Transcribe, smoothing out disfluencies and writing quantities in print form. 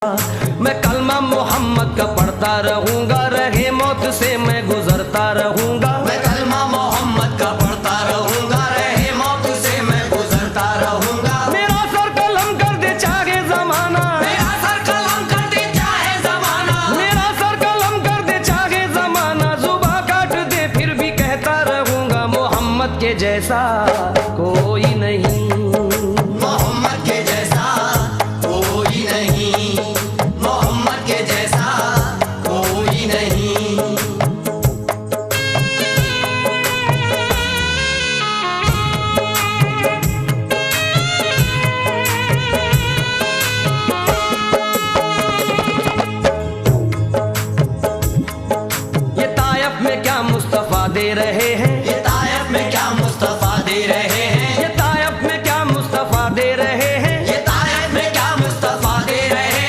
मैं कलमा मोहम्मद का पढ़ता रहूंगा, रहे मौत से मैं गुजरता रहूंगा। मैं कलमा मोहम्मद का पढ़ता रहूंगा, रहे मौत से मैं गुजरता रहूंगा। मेरा सर कलम कर दे चाहे जमाना, मेरा सर कलम कर दे चाहे जमाना, मेरा सर कलम कर दे चाहे जमाना। जुबान काट दे फिर भी कहता रहूंगा, मोहम्मद के जैसा कोई नहीं, मोहम्मद के जैसा कोई नहीं, मोहम्मद के जैसा कोई नहीं। ये तायफ में क्या मुस्तफा दे रहे हैं,